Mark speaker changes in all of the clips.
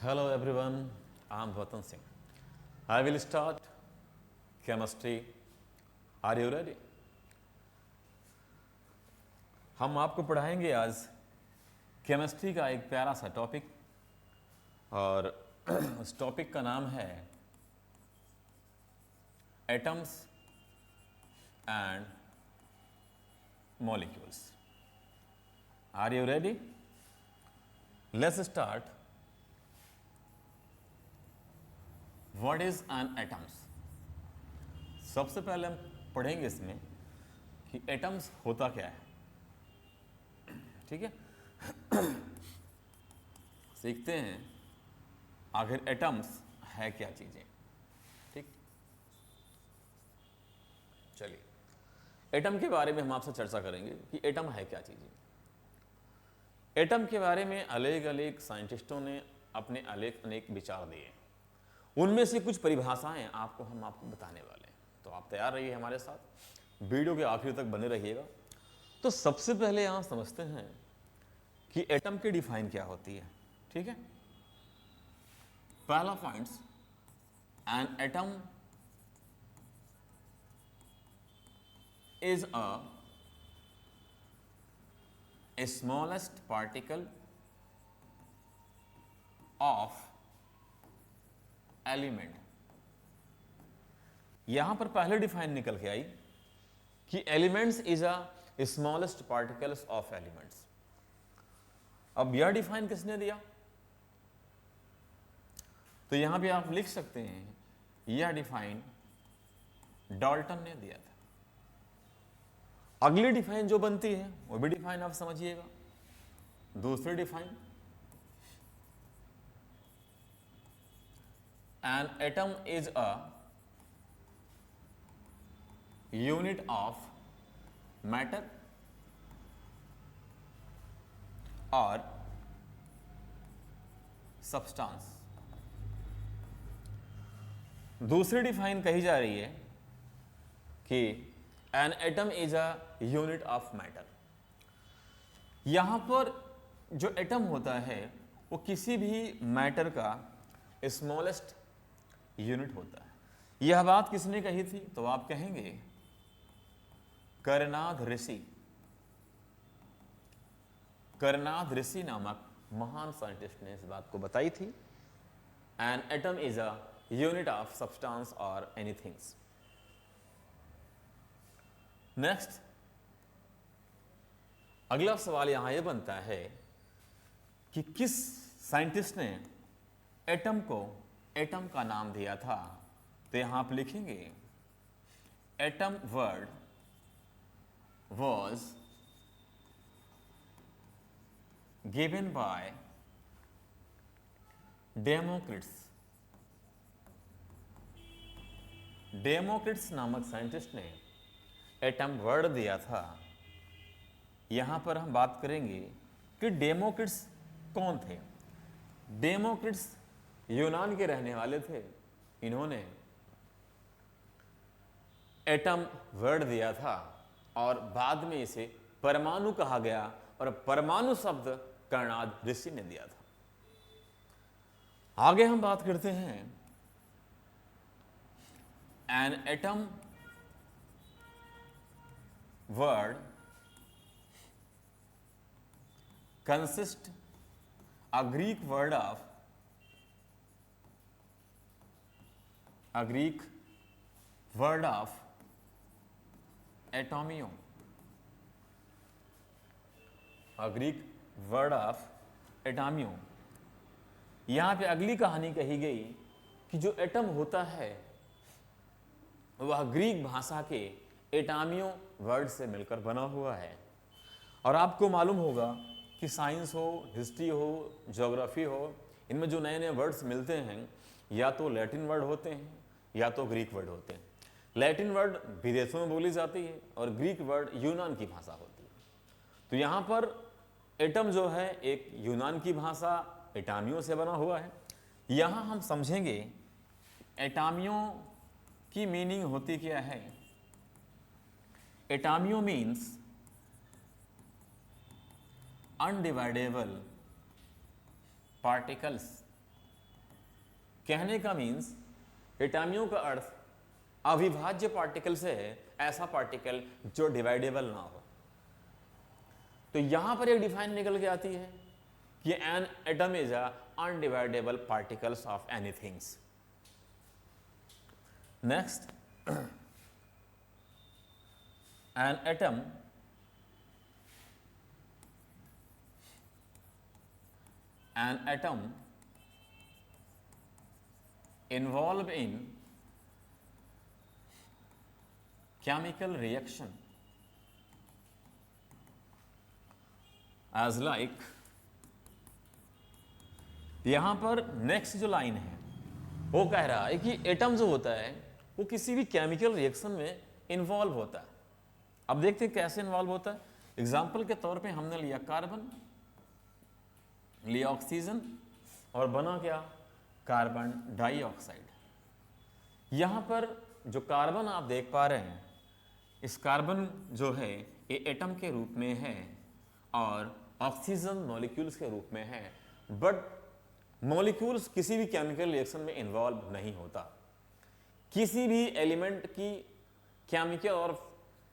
Speaker 1: Hello everyone, I am Vatan Singh. I will start chemistry. Are you ready? हम आपको पढ़ाएंगे आज chemistry का एक प्यारा सा टॉपिक और उस टॉपिक का नाम है atoms and molecules. Are you ready? Let's start. What is an atoms? सबसे पहले हम पढ़ेंगे इसमें कि एटम्स होता क्या है. ठीक है. सीखते हैं आखिर एटम्स है क्या चीजें. ठीक, चलिए एटम के बारे में हम आपसे चर्चा करेंगे कि एटम है क्या चीजें. एटम के बारे में अलग अलग साइंटिस्टों ने अपने अनेक विचार दिए. उनमें से कुछ परिभाषाएं हम आपको बताने वाले हैं, तो आप तैयार रहिए हमारे साथ, वीडियो के आखिर तक बने रहिएगा. तो सबसे पहले यहां समझते हैं कि एटम की डिफाइन क्या होती है. ठीक है. पहला points, N atom is a smallest particle of element. यहां पर पहले डिफाइन निकल के आई कि elements is a smallest particles of elements. अब यह डिफाइन किसने दिया? तो यहां पे आप लिख सकते हैं यह डिफाइन डाल्टन ने दिया था. अगली डिफाइन जो बनती है वो भी डिफाइन आप समझिएगा. दूसरी define, an atom is a unit of matter or substance. दूसरी डिफाइन कही जा रही है कि an atom is a unit of matter. यहां पर जो एटम होता है वो किसी भी मैटर का स्मॉलेस्ट यूनिट होता है. यह बात किसने कही थी? तो आप कहेंगे करनाद ऋषि. करनाद ऋषि नामक महान साइंटिस्ट ने इस बात को बताई थी. N atom is a unit of substance और एनीथिंग्स. नेक्स्ट, अगला सवाल यहां यह बनता है कि किस साइंटिस्ट ने एटम को एटम का नाम दिया था. तो यहां आप लिखेंगे atom word was given by Democritus. Democritus नामक साइंटिस्ट ने एटम वर्ड दिया था. यहां पर हम बात करेंगे कि डेमोक्रिट्स कौन थे. डेमोक्रिट्स यूनान के रहने वाले थे. इन्होंने एटम वर्ड दिया था और बाद में इसे परमाणु कहा गया और परमाणु शब्द करनाद ऋषि ने दिया था. आगे हम बात करते हैं an atom word consist a Greek word of atomio. A Greek word of atomio. यहां पे अगली कहानी कही गई कि जो एटम होता है वह ग्रीक भाषा के एटामियो वर्ड से मिलकर बना हुआ है. और आपको मालूम होगा कि साइंस हो, हिस्ट्री हो, ज्योग्राफी हो, इनमें जो नए नए वर्ड्स मिलते हैं या तो लैटिन वर्ड होते हैं या तो ग्रीक वर्ड होते हैं. लैटिन वर्ड विदेशों में बोली जाती है और ग्रीक वर्ड यूनान की भाषा होती है. तो यहाँ पर एटम जो है एक यूनान की भाषा एटामियो से बना हुआ है. यहाँ हम समझेंगे एटामियो की मीनिंग होती क्या है. एटामियो मीन्स undividable particles कहने का मीन्स एटॉमियों का अर्थ अविभाज्य पार्टिकल से है ऐसा पार्टिकल जो डिवाइडेबल ना हो। तो यहां पर एक डिफाइन निकल के आती है कि an atom is a undividable particles of anythings. Next, an atom involved in chemical reaction as like, यहां पर नेक्स्ट जो लाइन है वो कह रहा है कि एटम जो होता है वो किसी भी केमिकल रिएक्शन में इन्वॉल्व होता है। अब देखते हैं कैसे इन्वॉल्व होता है। एग्जाम्पल के तौर पे हमने लिया कार्बन, लिया ऑक्सीजन और बना क्या, कार्बन डाइऑक्साइड। यहां पर जो कार्बन आप देख पा रहे हैं, इस कार्बन जो है ये एटम के रूप में है और ऑक्सीजन मॉलिक्यूल्स के रूप में है, बट मॉलिक्यूल्स किसी भी केमिकल रिएक्शन में इन्वॉल्व नहीं होता। किसी भी एलिमेंट की केमिकल और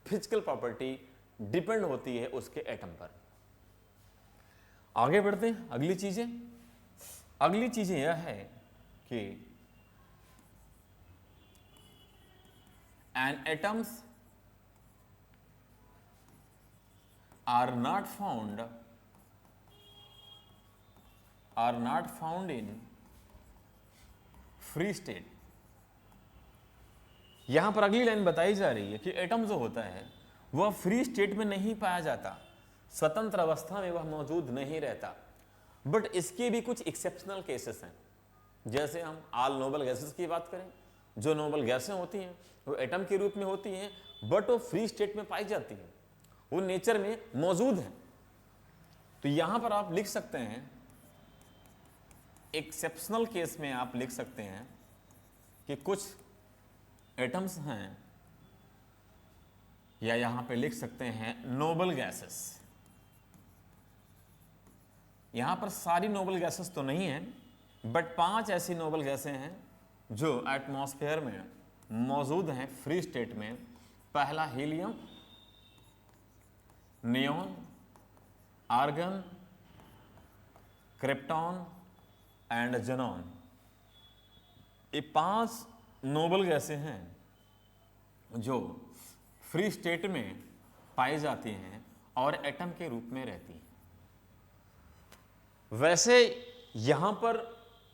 Speaker 1: फिजिकल प्रॉपर्टी डिपेंड होती है उसके एटम पर। आगे बढ़ते हैं। अगली चीजें यह है कि an atoms are not found in free state। यहां पर अगली लाइन बताई जा रही है कि एटम जो होता है वह फ्री स्टेट में नहीं पाया जाता, स्वतंत्र अवस्था में वह मौजूद नहीं रहता, बट इसके भी कुछ एक्सेप्शनल केसेस हैं। जैसे हम ऑल नोबल गैसेस की बात करें, जो नोबल गैसें होती हैं वो एटम के रूप में होती हैं, बट वो फ्री स्टेट में पाई जाती हैं, वो नेचर में मौजूद है। तो यहां पर आप लिख सकते हैं, एक्सेप्शनल केस में आप लिख सकते हैं कि कुछ एटम्स हैं, या यहां पे लिख सकते हैं नोबल गैसेस। यहां पर सारी नोबल गैसेस तो नहीं है, बट 5 ऐसी नोबल गैसें हैं जो एटमॉस्फेयर में मौजूद हैं फ्री स्टेट में। पहला helium, neon, argon, krypton and xenon. ये 5 नोबल गैसें हैं जो फ्री स्टेट में पाई जाती हैं और एटम के रूप में रहती हैं। वैसे यहां पर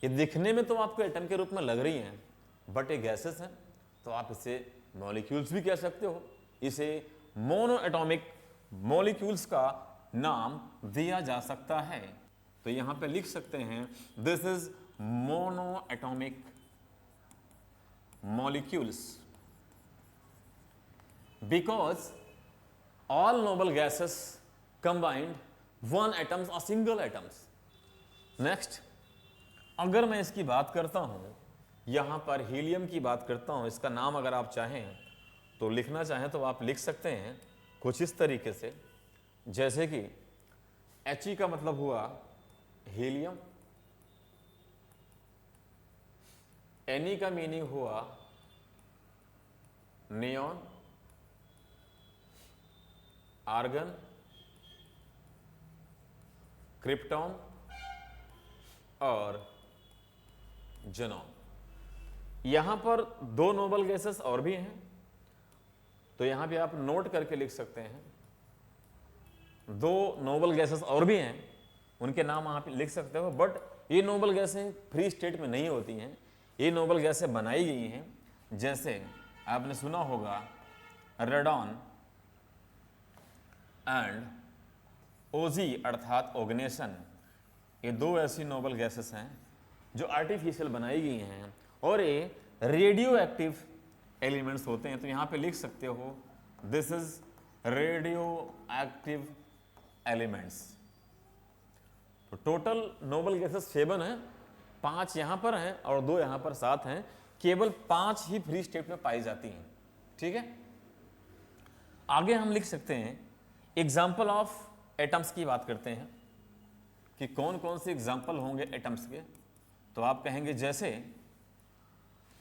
Speaker 1: ये दिखने में तो आपको एटम के रूप में लग रही हैं, बट ये गैसेस हैं, तो आप इसे मॉलिक्यूल्स भी कह सकते हो। इसे मोनो एटॉमिक मॉलिक्यूल्स का नाम दिया जा सकता है। तो यहां पे लिख सकते हैं this is mono atomic molecules because all noble gases combined one atoms or single atoms। next, अगर मैं इसकी बात करता हूं, यहां पर हीलियम की बात करता हूं, इसका नाम अगर आप चाहें तो लिखना चाहें तो आप लिख सकते हैं कुछ इस तरीके से, जैसे कि He का मतलब हुआ हीलियम, एनी का मीनिंग हुआ नियॉन, आर्गन, क्रिप्टॉन और ज़ेनॉन। यहां पर 2 नोबल गैसेस और भी हैं, तो यहां पे आप नोट करके लिख सकते हैं 2 नोबल गैसेस और भी हैं, उनके नाम आप लिख सकते हो। बट ये नोबल गैसें फ्री स्टेट में नहीं होती हैं, ये नोबल गैसें बनाई गई हैं। जैसे आपने सुना होगा रेडॉन एंड ओजी अर्थात ऑर्गेनेशन, ये 2 ऐसी नोबल गैसेस हैं जो आर्टिफिशियल बनाई गई हैं और ये रेडियो एक्टिव एलिमेंट्स होते हैं। तो यहाँ पे लिख सकते हो this is radio active elements. तो टोटल नोबल गैसेस 7 हैं, 5 यहां पर हैं और 2 यहां पर 7 हैं। केवल 5 ही फ्री स्टेट में पाई जाती हैं। ठीक है, आगे हम लिख सकते हैं एग्जाम्पल ऑफ एटम्स की बात करते हैं कि कौन कौन से एग्जाम्पल होंगे एटम्स के। तो आप कहेंगे जैसे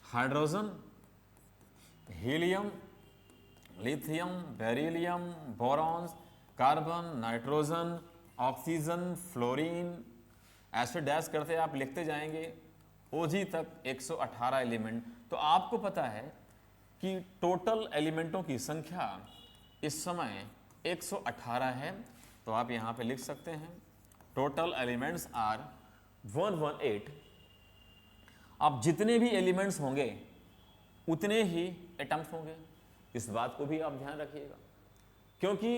Speaker 1: hydrogen, helium, lithium, beryllium, बोरॉन्स, carbon, nitrogen, oxygen, fluorine, ऐसे डैश करते आप लिखते जाएंगे ओजी तक 118 एलिमेंट। तो आपको पता है कि टोटल एलिमेंटों की संख्या इस समय 118 है। तो आप यहाँ पे लिख सकते हैं टोटल एलिमेंट्स आर 118। अब जितने भी एलिमेंट्स होंगे उतने ही एटम्स होंगे, इस बात को भी आप ध्यान रखिएगा, क्योंकि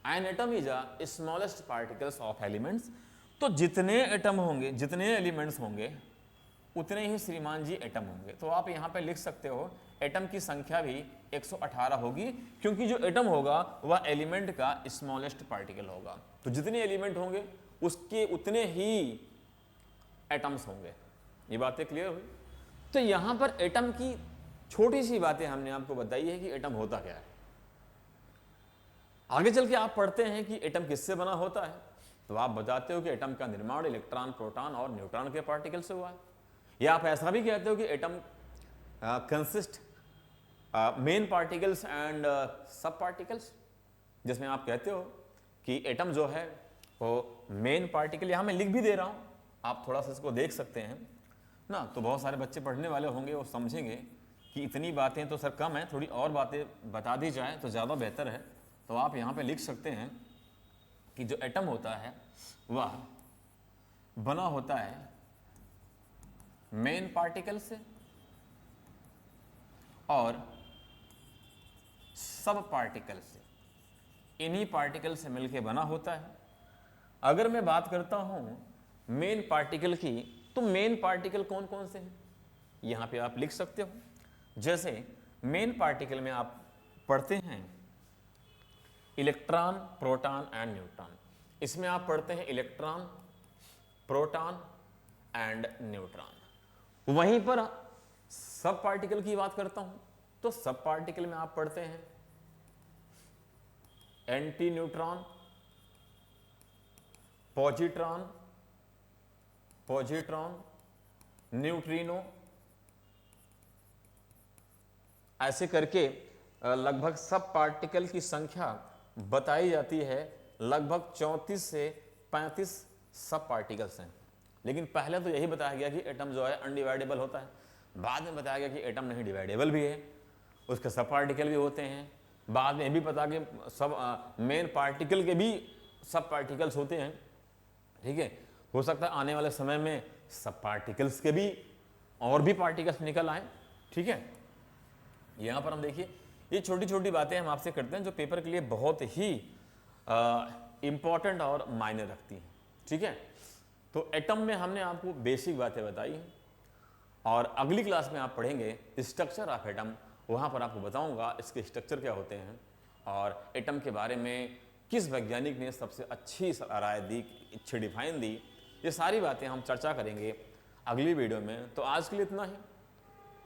Speaker 1: N atom is a smallest particles of elements. तो जितने एटम होंगे, जितने एलिमेंट्स होंगे उतने ही श्रीमान जी एटम होंगे। तो आप यहाँ पे लिख सकते हो एटम की संख्या भी 118 होगी, क्योंकि जो एटम होगा वह एलिमेंट का स्मॉलेस्ट पार्टिकल होगा। तो जितने एलिमेंट होंगे उसके उतने ही एटम्स होंगे। ये बातें क्लियर हुई? तो यहाँ पर एटम की छोटी सी बातें हमने आपको बताई है कि एटम होता क्या है। आगे चल के आप पढ़ते हैं कि एटम किससे बना होता है, तो आप बताते हो कि एटम का निर्माण इलेक्ट्रॉन, प्रोटॉन और न्यूट्रॉन के पार्टिकल से हुआ है। या आप ऐसा भी कहते हो कि atom consist main particles and सब पार्टिकल्स, जिसमें आप कहते हो कि एटम जो है वो मेन पार्टिकल, यहाँ मैं लिख भी दे रहा हूँ, आप थोड़ा सा इसको देख सकते हैं ना। तो बहुत सारे बच्चे पढ़ने वाले होंगे, वो समझेंगे कि इतनी बातें तो सर कम है, थोड़ी और बातें बता दी जाए तो ज़्यादा बेहतर है। तो आप यहाँ पे लिख सकते हैं कि जो एटम होता है वह बना होता है मेन पार्टिकल से और सब पार्टिकल से। इन्हीं पार्टिकल से मिलके बना होता है। अगर मैं बात करता हूं मेन पार्टिकल की, तो मेन पार्टिकल कौन कौन से हैं यहां पे आप लिख सकते हो। जैसे मेन पार्टिकल में आप पढ़ते हैं इलेक्ट्रॉन, प्रोटॉन एंड न्यूट्रॉन। इसमें आप पढ़ते हैं इलेक्ट्रॉन, प्रोटॉन एंड न्यूट्रॉन। वहीं पर सब पार्टिकल की बात करता हूं तो सब पार्टिकल में आप पढ़ते हैं एंटी न्यूट्रॉन, पॉजिट्रॉन, न्यूट्रिनो, ऐसे करके लगभग सब पार्टिकल की संख्या बताई जाती है। लगभग 34 से 35 सब पार्टिकल्स हैं। लेकिन पहले तो यही बताया गया कि एटम जो है अनडिवाइडेबल होता है, बाद में बताया गया कि एटम नहीं डिवाइडेबल भी है, उसके सब पार्टिकल भी होते हैं। बाद में भी पता कि सब मेन पार्टिकल के भी सब पार्टिकल्स होते हैं। ठीक है, हो सकता है आने वाले समय में सब पार्टिकल्स के भी और भी पार्टिकल्स निकल आए। ठीक है, यहाँ पर हम देखिए ये छोटी छोटी बातें हम आपसे करते हैं जो पेपर के लिए बहुत ही इंपॉर्टेंट और मायने रखती हैं। ठीक है, तो एटम में हमने आपको बेसिक बातें बताई हैं और अगली क्लास में आप पढ़ेंगे स्ट्रक्चर ऑफ एटम। वहाँ पर आपको बताऊंगा इसके स्ट्रक्चर क्या होते हैं और एटम के बारे में किस वैज्ञानिक ने सबसे अच्छी राय दी, अच्छी डिफाइन दी। ये सारी बातें हम चर्चा करेंगे अगली वीडियो में। तो आज के लिए इतना ही।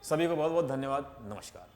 Speaker 1: सभी को बहुत बहुत धन्यवाद। नमस्कार।